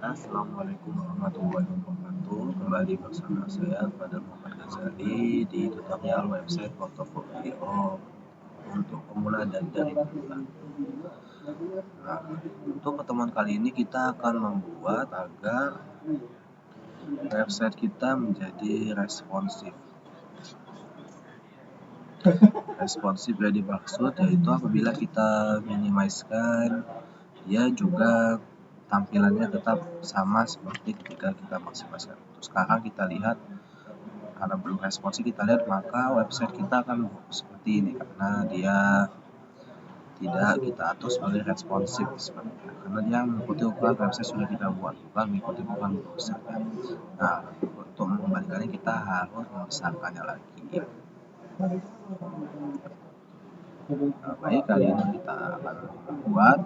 Assalamualaikum warahmatullahi wabarakatuh. Kembali bersama saya pada Muhammad Ghazali di tutorial website portofolio untuk pemula dan dari pemula. Nah, untuk pertemuan kali ini kita akan membuat agar website kita menjadi responsif. Responsif yang dimaksud yaitu apabila kita minimizekan, dia juga tampilannya tetap sama seperti ketika kita maksimalkan. Sekarang kita lihat karena belum responsif, kita lihat maka website kita akan seperti ini karena dia tidak kita atur sebagai responsif sebenarnya, karena dia mengikuti ukuran website sudah kita buat, bukan mengikuti ukuran browsernya. Nah, untuk mengembalikannya kita harus membesarkannya lagi. Nah, baik, kali ini kita akan membuat.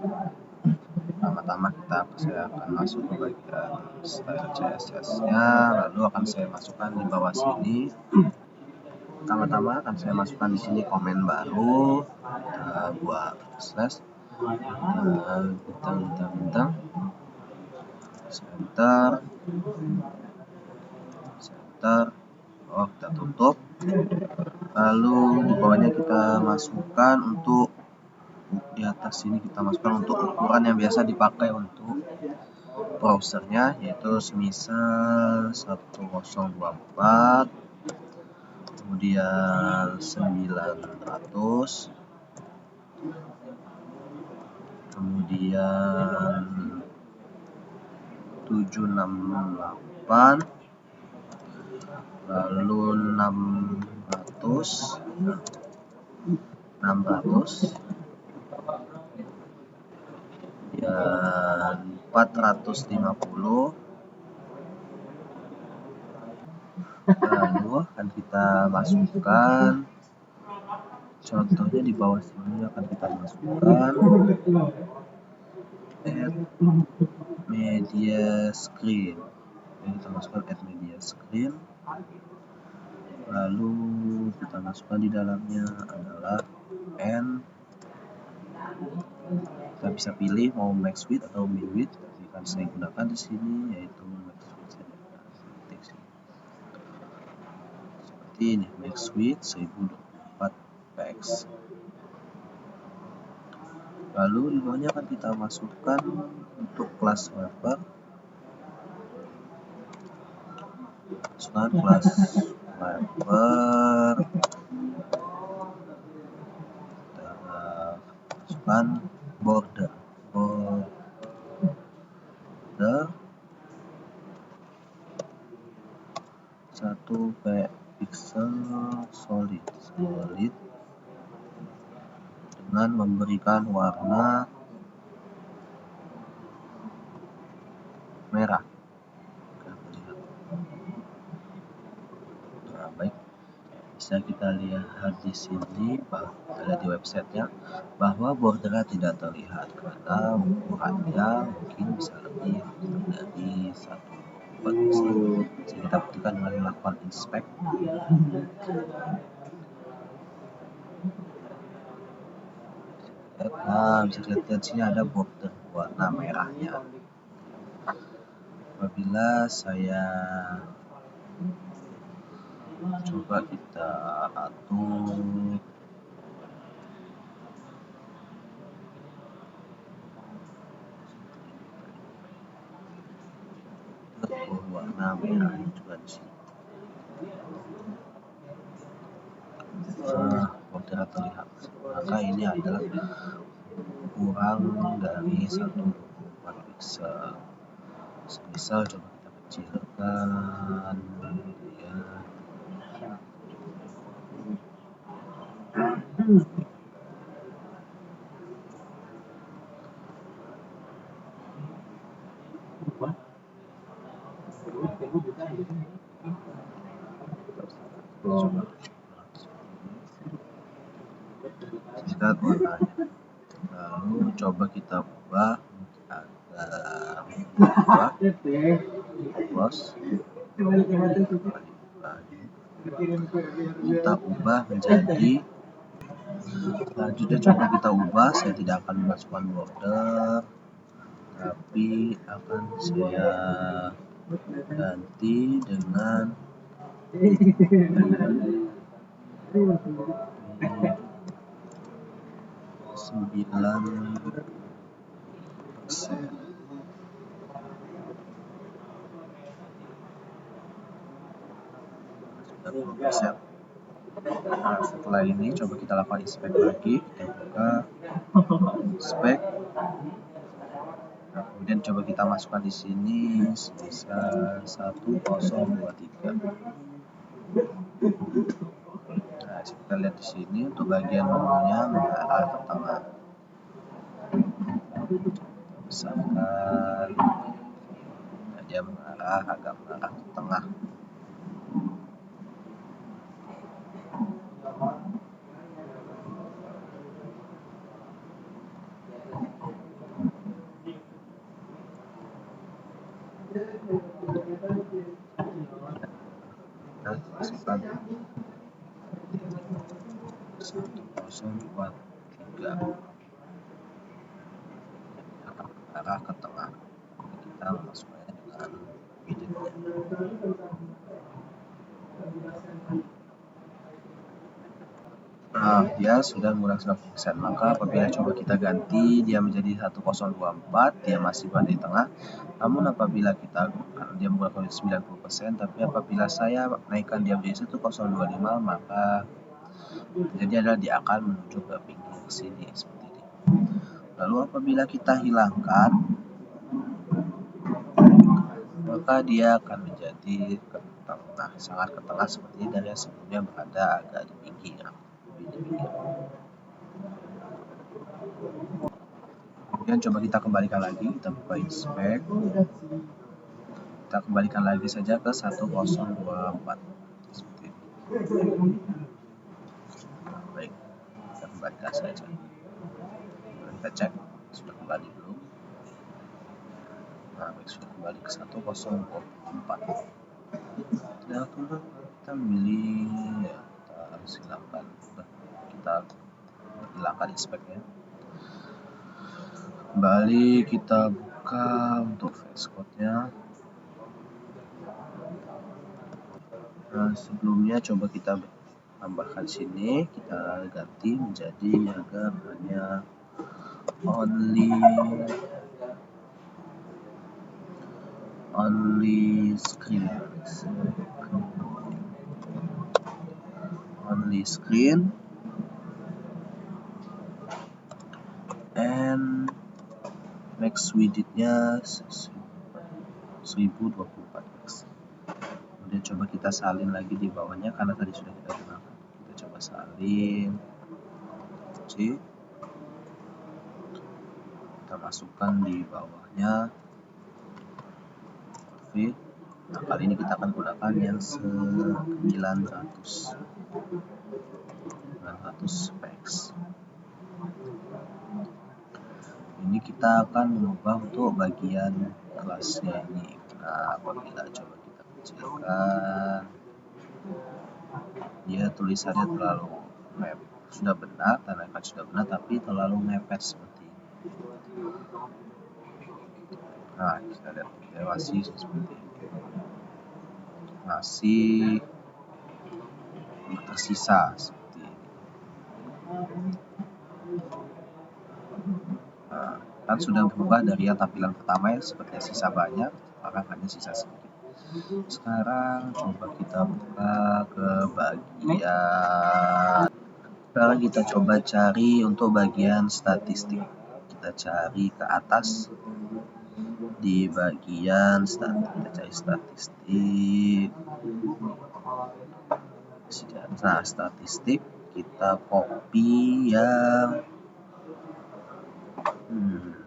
Pertama-tama saya akan masuk ke bagian style CSS-nya, lalu akan saya masukkan di bawah sini. Pertama-tama akan saya masukkan di sini komen baru, kita buat slash bintang center, kita tutup. Lalu di bawahnya kita masukkan untuk di atas sini kita masukkan untuk ukuran yang biasa dipakai untuk browsernya, yaitu semisal 1024, kemudian 900, kemudian 768, lalu 600, dan 450. Lalu akan kita masukkan, contohnya di bawah sini akan kita masukkan add media screen. Jadi kita masukkan add media screen, lalu kita masukkan di dalamnya adalah kita bisa pilih mau max width atau min width, tapi akan saya gunakan di sini yaitu max width saja. Seperti ini, max width 1024 px. Lalu di bawahnya akan kita masukkan untuk kelas wrapper, masukkan border 1 pixel solid dengan memberikan warna merah. Nah, baik, bisa kita lihat di sini bahwa kita lihat di websitenya bahwa bordernya tidak terlihat karena ukurannya mungkin bisa lebih dari 1 pixel. Bisa kita buktikan dengan melakukan inspect. Nah, bisa kita lihat sini ada border warna merahnya. Apabila saya coba kita atur warna merah juga di sini. Border terlihat, maka ini adalah kurang dari 1,4 pixel. Misal coba kita kecilkan ya. Coba lihat warnanya. Lalu coba kita ubah agar close. Kita ubah menjadi, selanjutnya coba kita ubah, saya tidak akan memasukkan border tapi akan saya ganti dengan 9%. Nah, setelah ini coba kita lakukan inspect lagi, kita buka inspect. Nah, kemudian coba kita masukkan di sini sebesar 1023. Nah, kita lihat di sini untuk bagian menunya mengarah ke tengah. Besarkan, nah, dia mengarah agak mengarah ke tengah. Nah, masukkan 1043 akan mengarah ke tengah. Kita memasukkannya dengan widgetnya. Nah, dia sudah menggunakan 90%. Maka apabila coba kita ganti dia menjadi 1024, dia masih berada di tengah. Namun apabila kita dia menggunakan 90%, tapi apabila saya naikkan dia menjadi 1025, maka jadi adalah dia akan menuju ke pinggir sini seperti ini. Lalu apabila kita hilangkan, maka dia akan menjadi ke tengah, sangat ke tengah seperti ini, dan yang sebelumnya berada agak di pinggir. Kemudian coba kita kembalikan lagi, kita buka inspect, kita kembalikan lagi saja ke 1024 seperti ini. Nah, baik, kita kembalikan saja. Kita cek sudah kembali belum. Nah, baik, sudah kembali ke 1024. Nah, kita memilih ya, kita silakan, kita hilangkan inspectnya. Kembali kita buka untuk VS Code-nya. Nah, sebelumnya coba kita tambahkan sini, kita ganti menjadi agar hanya only screen and max widgetnya 1024x. Kemudian coba kita salin lagi di bawahnya karena tadi sudah kita gunakan. Kita coba salin, kita masukkan di bawahnya. Oke. Nah, kali ini kita akan gunakan yang 900 px. Ini kita akan mengubah untuk bagian kelasnya ini. Nah, apabila coba kita kecilkan, dia tulisannya terlalu mepet. Sudah benar, tanda sudah benar, tapi terlalu mepet seperti ini. Nah, kita lihat masih seperti ini, masih tersisa seperti ini. Nah, kan sudah berubah dari yang tampilan pertama yang seperti sisa banyak, sekarang hanya sisa sedikit. Sekarang coba kita buka ke bagian, sekarang kita coba cari untuk bagian statistik. Kita cari ke atas di bagian statistik, kita cari statistik. Nah, statistik kita copy yang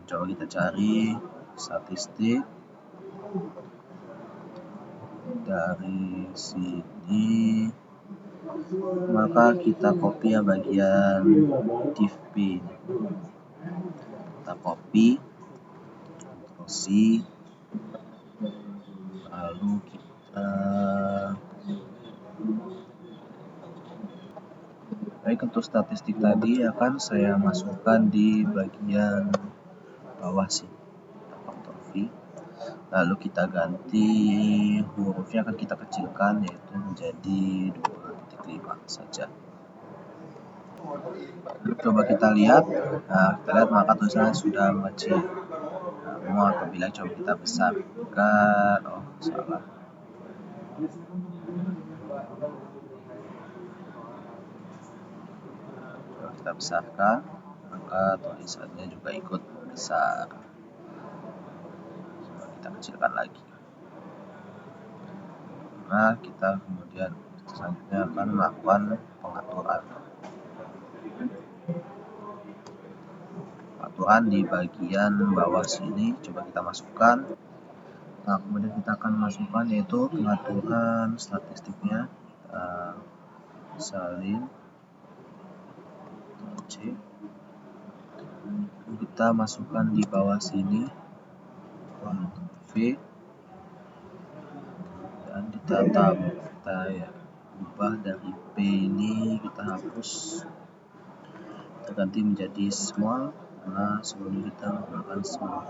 coba kita cari statistik dari sini, maka kita copy ya bagian div P ini. Kita copy, Ctrl C, lalu kita baik, untuk statistik tadi akan saya masukkan di bagian bawah sini. V, lalu kita ganti hurufnya, akan kita kecilkan yaitu menjadi 2.5 saja. Coba kita lihat, maka tulisannya sudah mengecil. Namun apabila coba kita besarkan, salah. Coba kita besarkan, maka tulisannya juga ikut besar. Coba kita kecilkan lagi. Nah, kita kemudian selanjutnya akan melakukan pengaturan di bagian bawah sini. Coba kita masukkan. Nah, kemudian kita akan masukkan yaitu pengaturan statistiknya. Salin C. Kita masukkan di bawah sini V, dan kita ubah dari P ini, kita hapus, kita ganti menjadi small, karena sebelumnya kita menggunakan small.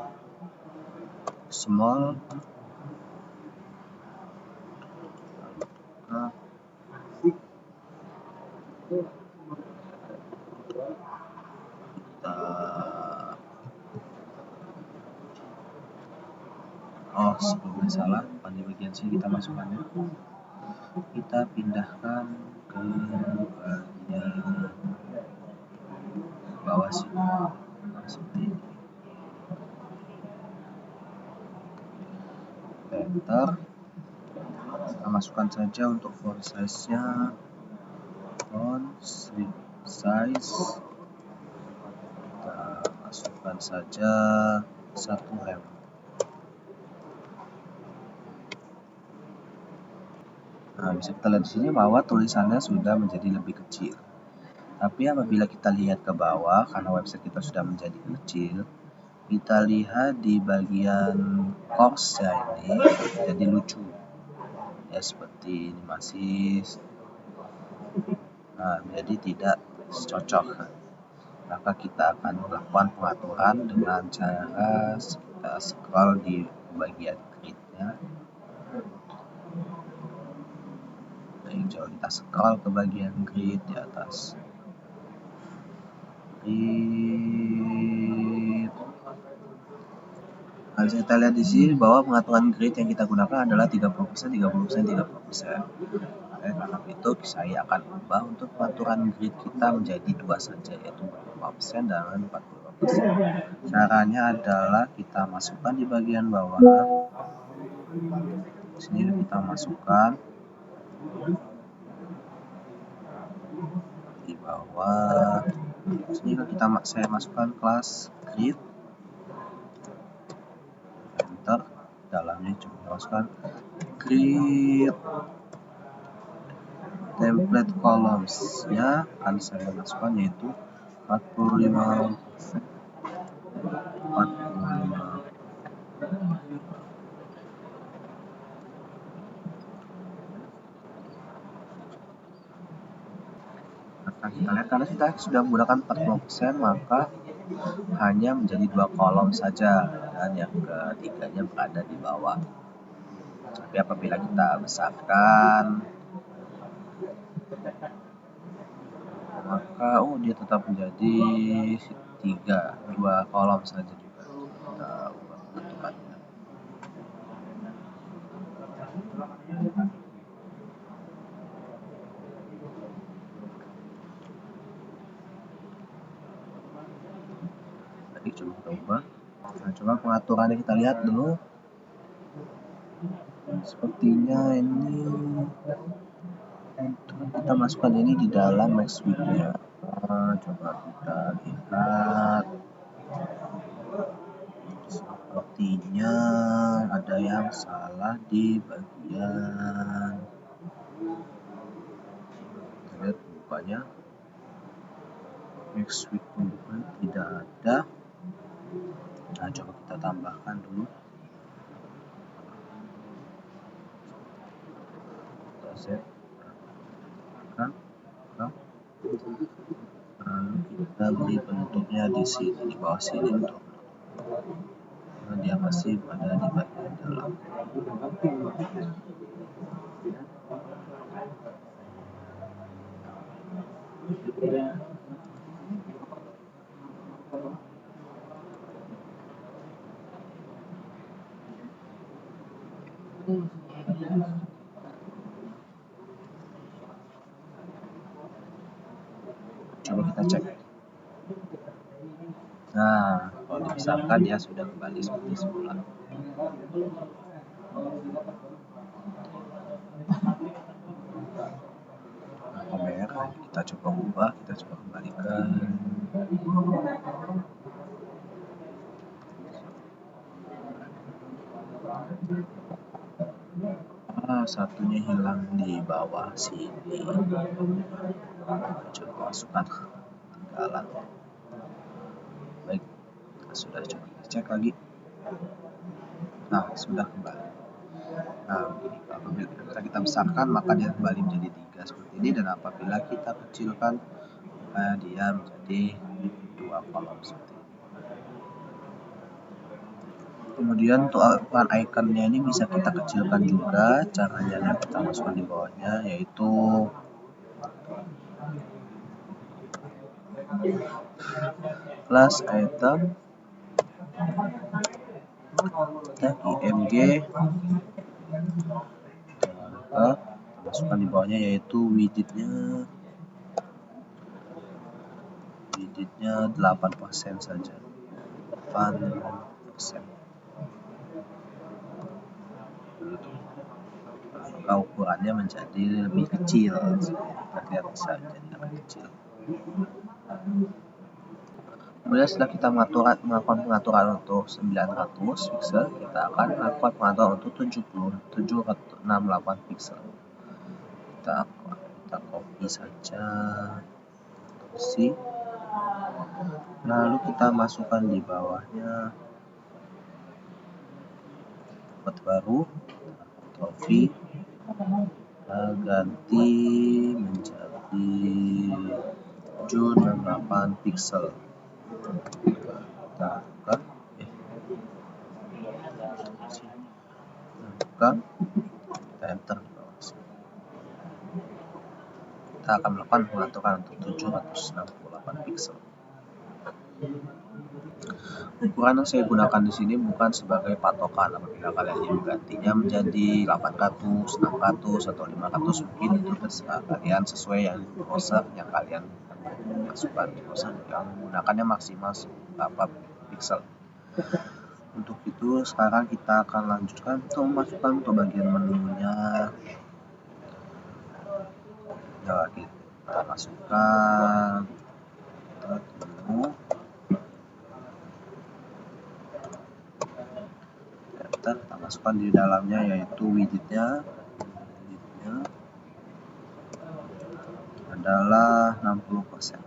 Sebelumnya salah, bukan di bagian sini kita masukkannya. Kita pindahkan ke bagian bawah sini, seperti ini. Enter. Kita masukkan saja untuk font size-nya, font size. Kita masukkan saja 1M. Nah, bisa kita lihat di sini bahwa tulisannya sudah menjadi lebih kecil. Tapi apabila kita lihat ke bawah, karena website kita sudah menjadi kecil, kita lihat di bagian course-nya ini jadi lucu. Ya, seperti ini masih. Nah, jadi tidak cocok. Maka kita akan melakukan pengaturan dengan cara kita scroll di bagian grid-nya. Coba kita scroll ke bagian grid di atas. Nah, bisa kita lihat di sini bahwa pengaturan grid yang kita gunakan adalah 30%, 30%, 30%. Karena itu saya akan ubah untuk pengaturan grid kita menjadi 2 saja, yaitu 45% dan 45%. Caranya adalah kita masukkan di bagian bawah. Sini kita masukkan di bawah. Sini saya masukkan kelas grid. Enter. Dalamnya coba masukkan grid template columns, ya, akan saya masukkan yaitu 45. Nah, kita lihat karena kita sudah menggunakan 40%, maka hanya menjadi 2 kolom saja, dan yang ketiganya berada di bawah. Tapi apabila kita besarkan, maka dia tetap menjadi 2 kolom saja juga. Kita ubah bentukannya. Tadi coba kita ubah. Nah, coba pengaturannya kita lihat dulu. Sepertinya ini kita masukkan ini di dalam Max Week-nya. Coba kita lihat. Sepertinya ada yang salah di bagian. Kita lihat pembukanya. Max Week pembukanya tidak ada. Nah, coba kita tambahkan dulu. Kita set. Lalu kita beri bentuknya di sini, di bawah sini untuk. Nah, di dia masih ada di bagian dalam. Coba kita cek. Nah, kalau dibesarkan ya sudah kembali seperti semula. Nah, merah kita coba ubah, kita coba kembalikan. Satunya hilang di bawah sini. Coba masukkan tinggalan. Baik, sudah, coba kita cek lagi. Nah, sudah kembali. Nah, begini, apabila kita besarkan maka dia kembali menjadi 3 seperti ini, dan apabila kita kecilkan maka dia menjadi 2 kolom seperti ini. Kemudian untuk ikonnya ini bisa kita kecilkan juga. Caranya yang kita masukkan di bawahnya yaitu class item, tag img, kita masukkan di bawahnya yaitu widgetnya 8% saja, 8%. Maka ukurannya menjadi lebih kecil, lihat bisa jadi lebih kecil. Kemudian setelah kita melakukan pengaturan untuk 900 pixel, kita akan melakukan pengaturan untuk 768 pixel. Kita copy saja, isi, lalu kita masukkan di bawahnya buat baru, Ctrl+V, ganti menjadi 768 pixel. Kita buka, kita enter di bawah sini. Kita akan melakukan pengaturan untuk 768 pixel. Ukuran yang saya gunakan di sini bukan sebagai patokan. Apabila kalian ingin menggantinya menjadi 800, 600, atau 500, mungkin itu terserah kalian sesuai yang browser yang kalian masukkan. Browser yang menggunakannya maksimal berapa pixel. Untuk itu sekarang kita akan lanjutkan untuk memasukkan untuk bagian menunya. Ya, kita masukkan menu. Kita masukkan di dalamnya yaitu widgetnya adalah 60%.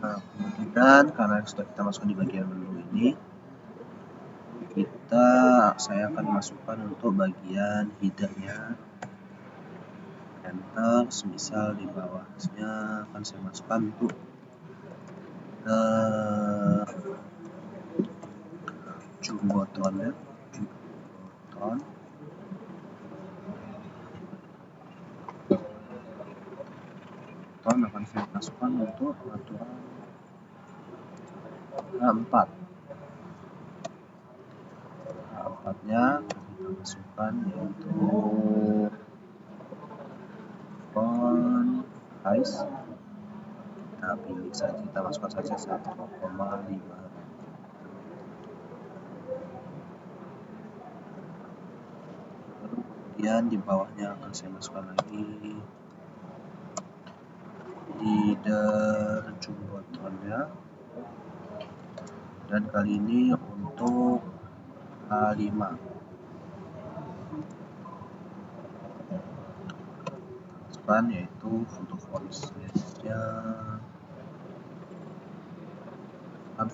Nah, kemudian karena sudah kita masukkan di bagian menu ini, saya akan masukkan untuk bagian headernya. Enter, semisal di bawahnya akan saya masukkan untuk jumbotron akan saya masukkan untuk pengaturan 4. Nya kita masukkan yaitu font size, kita pilih saja, kita masukkan saja 1,5. Kemudian di bawahnya akan saya masukkan lagi header jumbotronnya, dan kali ini untuk A5. Masukkan yaitu untuk font size-nya,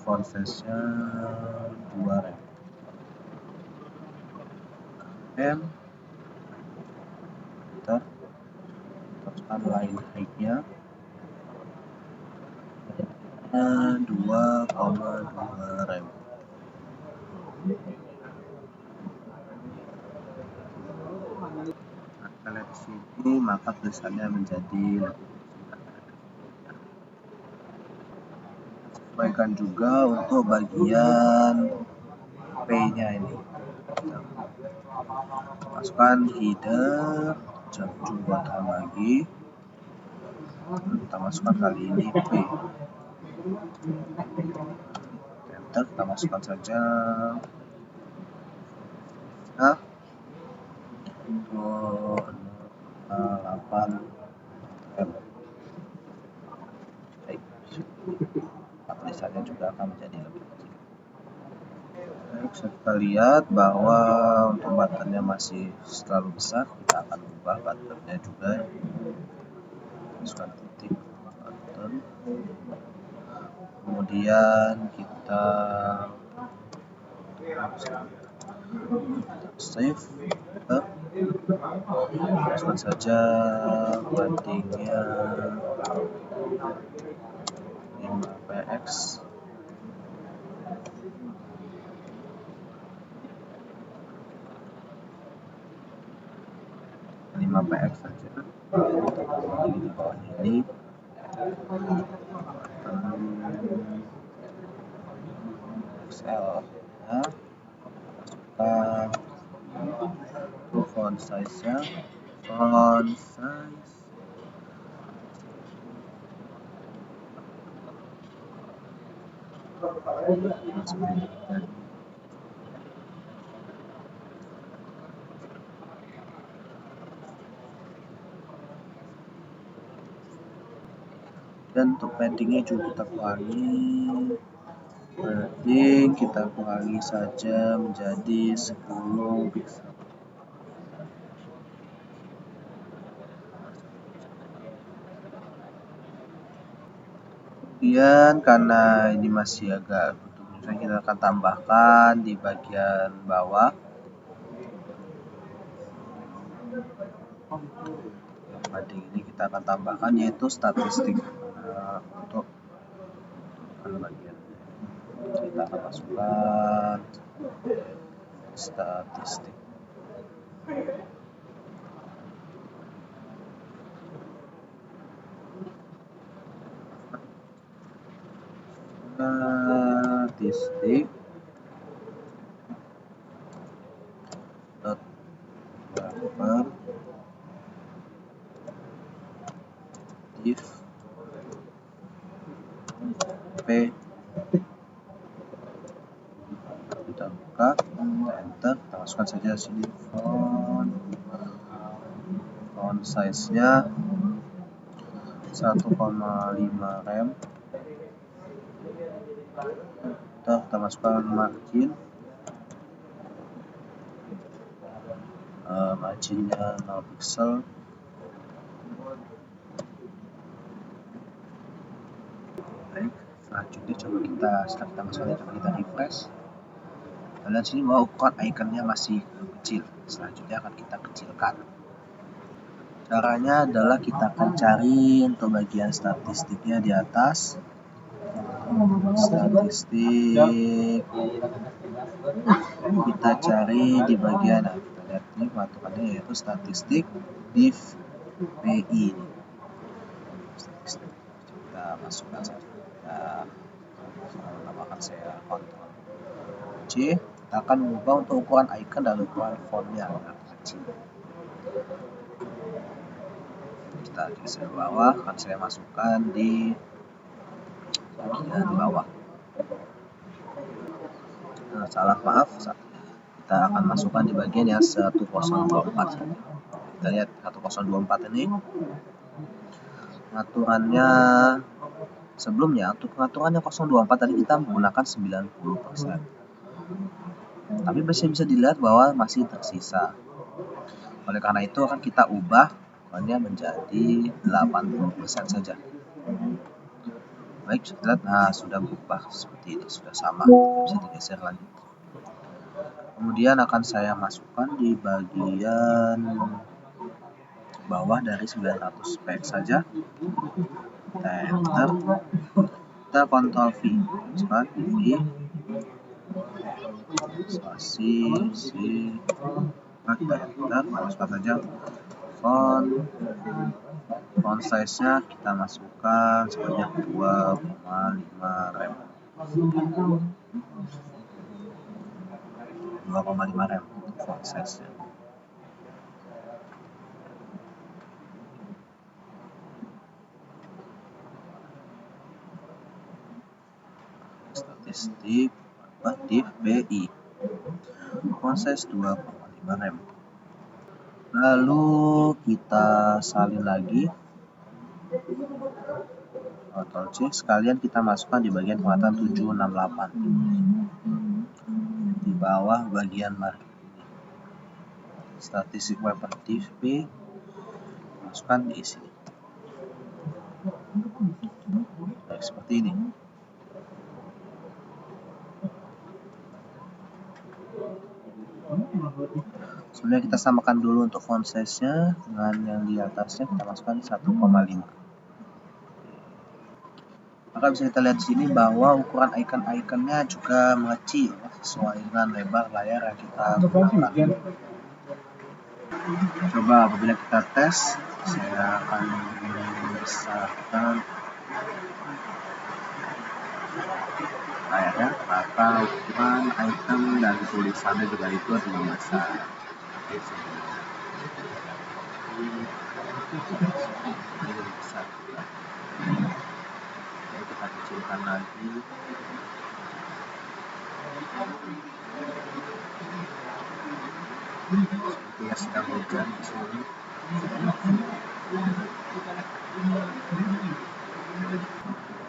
font size-nya 2 rem. Kita masukkan line height-nya 2,2 rem. Kita lihat di sini, maka tulisannya menjadi sesuaikan juga untuk bagian P-nya ini. Masukkan header, jumlahkan lagi. Kita masukkan kali ini P. Enter, kita masukkan saja. Nah, 8 M. Baik, tulisannya juga akan menjadi lebih kecil. Baik, kita lihat bahwa untuk buttonnya masih terlalu besar, kita akan ubah buttonnya juga. Masukkan titik button, kemudian kita save, masukkan saja paddingnya 5px. saja. Di bawahnya ini XL ya. Masukkan font size-nya, font size dan untuk paddingnya juga kita kurangi. Padding kita kurangi saja menjadi 10 pixel. Kemudian karena ini masih agak butuh, kita akan tambahkan di bagian bawah. Padding ini kita akan tambahkan yaitu statistik untuk bagian. Kita akan masukkan statistik. Dot wrapper div p. Kita buka, enter, kita masukkan saja sini font size-nya 1,5 rem. Kita masukkan margin, marginnya 0 pixel. Baik, selanjutnya setelah kita masukkan, coba kita refresh. Kita lihat sini bahwa ukuran ikonnya masih kecil. Selanjutnya akan kita kecilkan. Caranya adalah kita akan cari untuk bagian statistiknya di atas. Statistik kita cari di bagian, kita lihat ini patokannya yaitu statistik div PI. Statistik kita masukkan saja. Tambahkan saya Ctrl C. Kita akan mengubah untuk ukuran icon dan ukuran fontnya agak kecil. Kita geser bawah, akan saya masukkan di bagian bawah. Maaf, kita akan masukkan di bagian yang 1024 saja. Kita lihat 1024 ini pengaturannya. Sebelumnya untuk pengaturannya 024 tadi kita menggunakan 90%. Tapi bisa dilihat bahwa masih tersisa. Oleh karena itu akan kita ubah ukurannya menjadi 80% saja. Baik, kita lihat sudah berubah seperti ini, sudah sama, bisa digeser lagi. Kemudian akan saya masukkan di bagian bawah dari 900 px saja. Kita enter, kita kita Ctrl V, masukkan ini spasi C, kita enter, masukkan saja font size nya kita masukkan sebanyak 2,5 rem 2,5 rem font size nya. Statistik div BI font size 2,5 rem. Lalu kita salin lagi Ctrl C, sekalian kita masukkan di bagian kekuatan 768 di bawah bagian mark ini. Statistik wiper div B, masukkan di sini. Nah, seperti ini. Sebenarnya kita samakan dulu untuk font size-nya dengan yang di atasnya, kita masukkan 1,5. Maka bisa kita lihat di sini bahwa ukuran icon-iconnya juga mengecil sesuai dengan lebar layar yang kita gunakan. Coba apabila kita tes, saya akan membesarkan layarnya, maka ukuran icon dan tulisannya juga itu lebih besar. Ini lebih besar juga. Kita kecilkan lagi. Seperti yang sedang hujan di sini.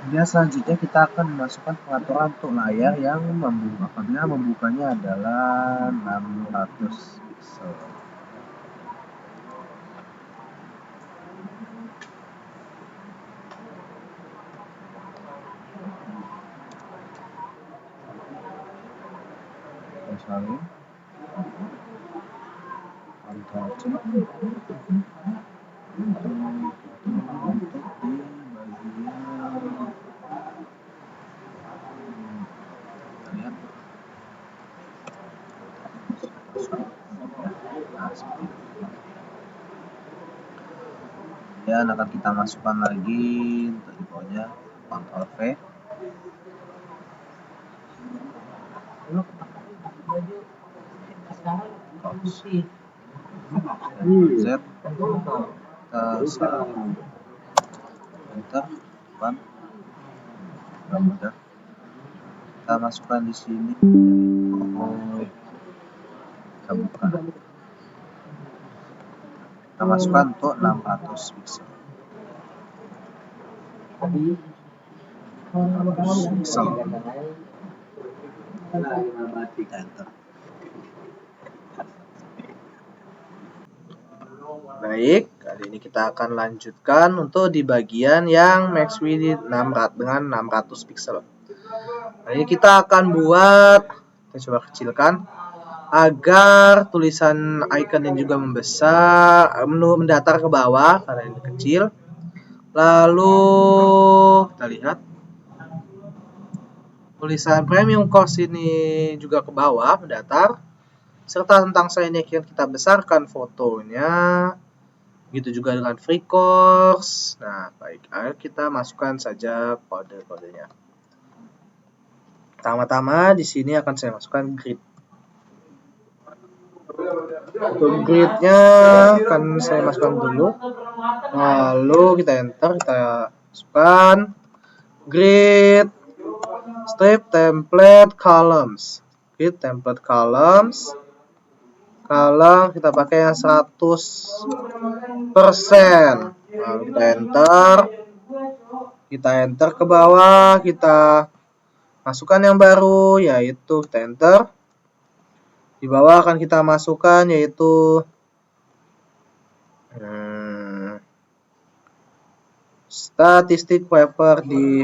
Kemudian selanjutnya kita akan memasukkan pengaturan untuk layar yang apabila membukanya adalah 600 pixel. Salin Ctrl C untuk di bagian lihat. Nah, seperti itu. Dan akan kita masukkan lagi untuk di bawahnya Ctrl V. Z, kita enter, depan, mudah. Kita masukkan di sini, kita buka. Kita masukkan untuk 600 pixel. 600 pixel. Kita enter. Baik, kali ini kita akan lanjutkan untuk di bagian yang max width dengan 600 pixel. Nah, ini kita akan buat, kita coba kecilkan agar tulisan icon juga membesar, mendatar ke bawah karena ini kecil. Lalu kita lihat tulisan premium course ini juga ke bawah mendatar, serta tentang sign action kita besarkan fotonya. Begitu juga dengan free course. Nah, baik, ayo kita masukkan saja kode-kodenya. Pertama-tama di sini akan saya masukkan grid. Untuk gridnya akan saya masukkan dulu. Lalu kita enter, kita masukkan grid strip template columns. Grid template columns. Kalau kita pakai yang 100%. Lalu kita enter ke bawah, kita masukkan yang baru, yaitu kita enter. Di bawah akan kita masukkan yaitu statistik wiper di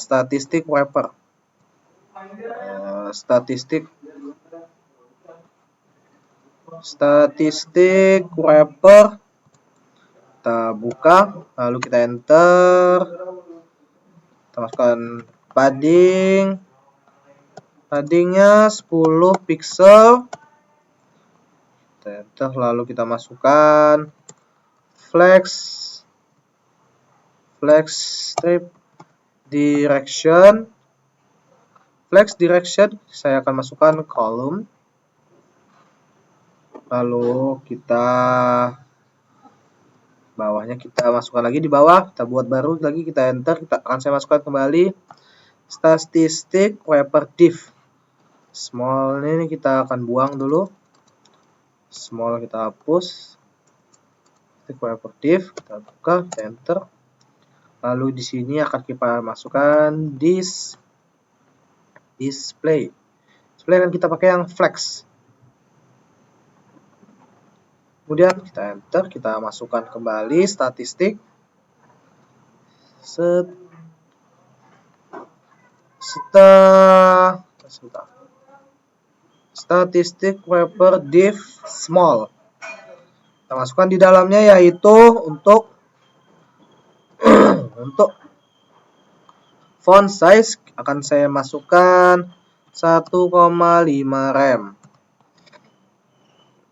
statistik wiper. Statistik wiper, kita buka, lalu kita enter, kita masukkan paddingnya 10 pixel. Enter, lalu kita masukkan flex strip direction. Flex direction saya akan masukkan column. Lalu kita bawahnya kita masukkan lagi di bawah, kita buat baru lagi, kita enter, saya masukkan kembali statistik wrapper div. Small ini kita akan buang dulu. Small kita hapus. Statistik wrapper div, kita buka, kita enter. Lalu di sini akan kita masukkan display. Display kan kita pakai yang flex. Kemudian kita enter, kita masukkan kembali statistik. Statistik wrapper div small. Kita masukkan di dalamnya yaitu untuk font size akan saya masukkan 1,5 rem.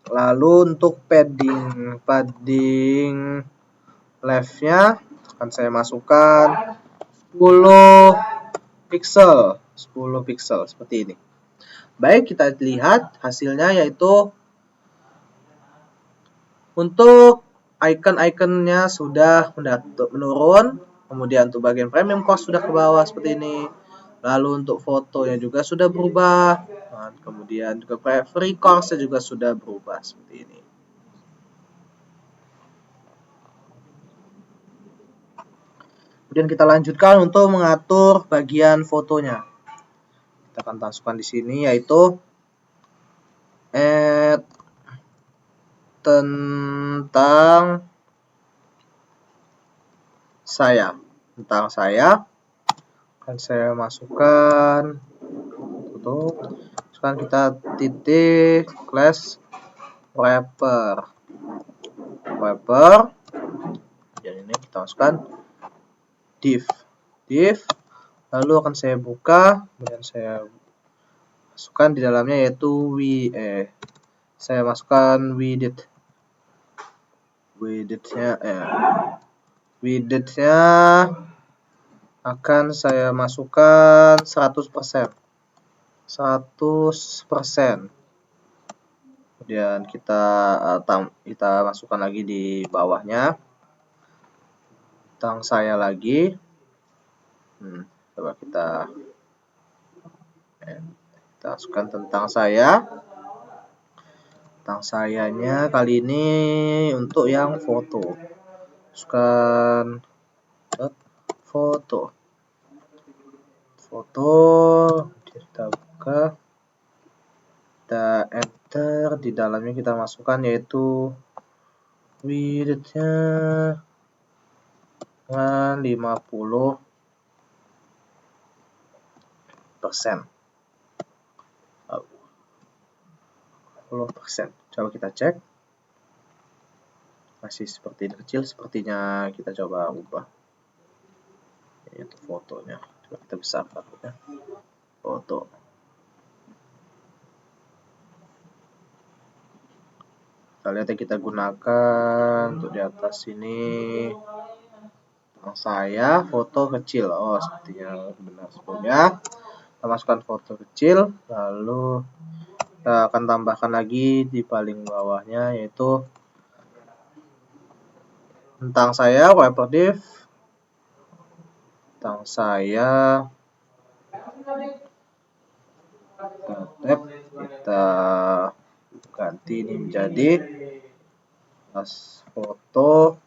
Lalu untuk padding leftnya akan saya masukkan 10 pixel seperti ini. Baik, kita lihat hasilnya yaitu untuk icon-iconnya sudah menurun, kemudian untuk bagian premium cost sudah ke bawah seperti ini. Lalu untuk fotonya juga sudah berubah, kemudian juga free course juga sudah berubah seperti ini. Kemudian kita lanjutkan untuk mengatur bagian fotonya. Kita akan masukkan di sini yaitu tentang saya akan saya masukkan sekarang kita titik class wrapper. Dan ini kita masukkan div, lalu akan saya buka, kemudian saya masukkan di dalamnya yaitu saya masukkan widgetnya akan saya masukkan 100%. Kemudian kita masukkan lagi di bawahnya tentang saya lagi. Coba kita masukkan tentang sayanya kali ini untuk yang foto. Masukkan foto, kita buka, kita enter, di dalamnya kita masukkan yaitu widthnya 50%. Coba kita cek, masih seperti ini kecil, sepertinya kita coba ubah yaitu fotonya. Coba kita besarkan ya. Foto, kita lihat yang kita gunakan untuk di atas ini saya foto kecil. Sepertinya benar sebelumnya. Kita masukkan foto kecil, lalu kita akan tambahkan lagi di paling bawahnya yaitu tentang saya wrapper div, tentang saya, kita ganti ini menjadi foto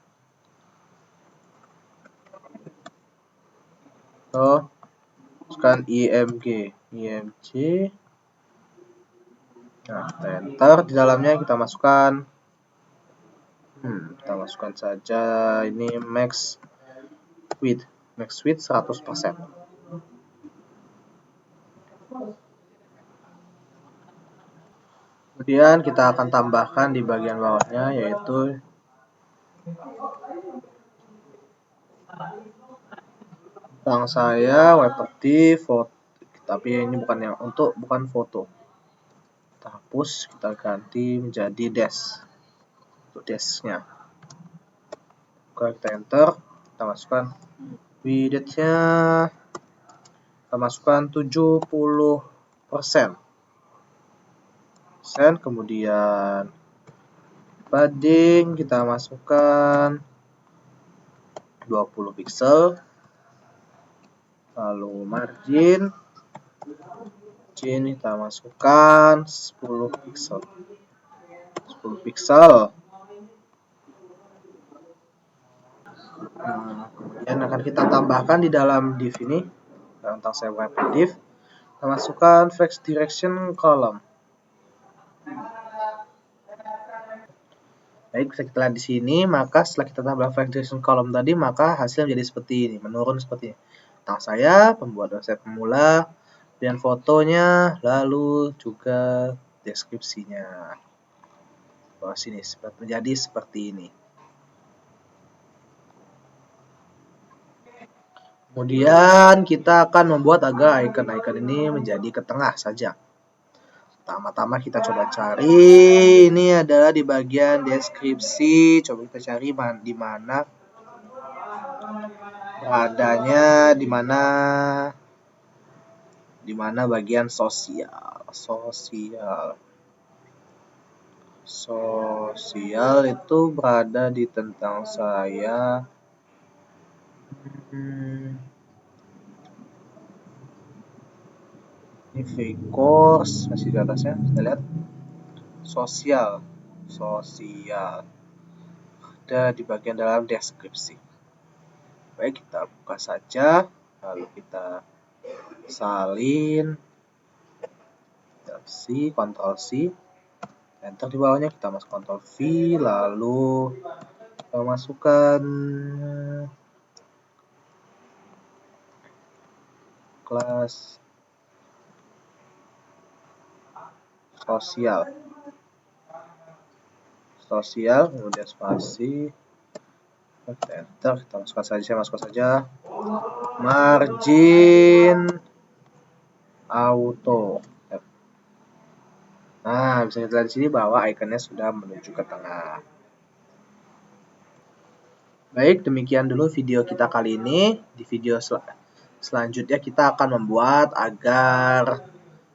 masukkan img. Nah, kita enter, di dalamnya kita masukkan saja ini max width 100%. Kemudian kita akan tambahkan di bagian bawahnya yaitu tentang saya wiper div foto, tapi ini bukan foto. Kita hapus, kita ganti menjadi dash untuk dashnya. Oke, kita enter, kita masukkan width-nya, kita masukkan 70%. Kemudian padding kita masukkan 20 pixel, lalu margin kita masukkan 10 pixel. Kemudian akan kita tambahkan di dalam div ini, tentang saya wiper div, kita masukkan flex direction column. Baik, bisa kita lihat di sini, maka setelah kita tambah flex direction column tadi, maka hasilnya menjadi seperti ini, menurun seperti ini. Tentang saya, pembuat website pemula, dan fotonya, lalu juga deskripsinya. Bawah sini menjadi seperti ini. Kemudian kita akan membuat agar icon-icon ini menjadi ke tengah saja. Pertama-tama kita coba cari, ini adalah di bagian deskripsi. Coba kita cari di mana beradanya, di mana bagian sosial. Sosial itu berada di tentang saya. Ini free course masih di atasnya, kita lihat sosial ada di bagian dalam deskripsi. Baik, kita buka saja, lalu kita salin, Ctrl C, enter di bawahnya, kita masuk Ctrl V, lalu kita masukkan kelas sosial, kemudian spasi, kita enter, kita masukkan saja margin auto. Nah, bisa kita lihat di sini bahwa ikonnya sudah menuju ke tengah. Baik, demikian dulu video kita kali ini. Di video selanjutnya kita akan membuat agar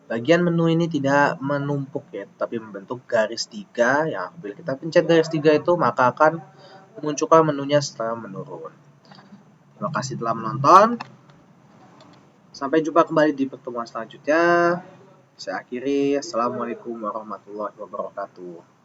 bagian menu ini tidak menumpuk ya, tapi membentuk garis 3. Yang bila kita pencet garis 3 itu, maka akan memunculkan menunya setelah menurun. Terima kasih telah menonton. Sampai jumpa kembali di pertemuan selanjutnya. Saya akhiri. Assalamualaikum warahmatullahi wabarakatuh.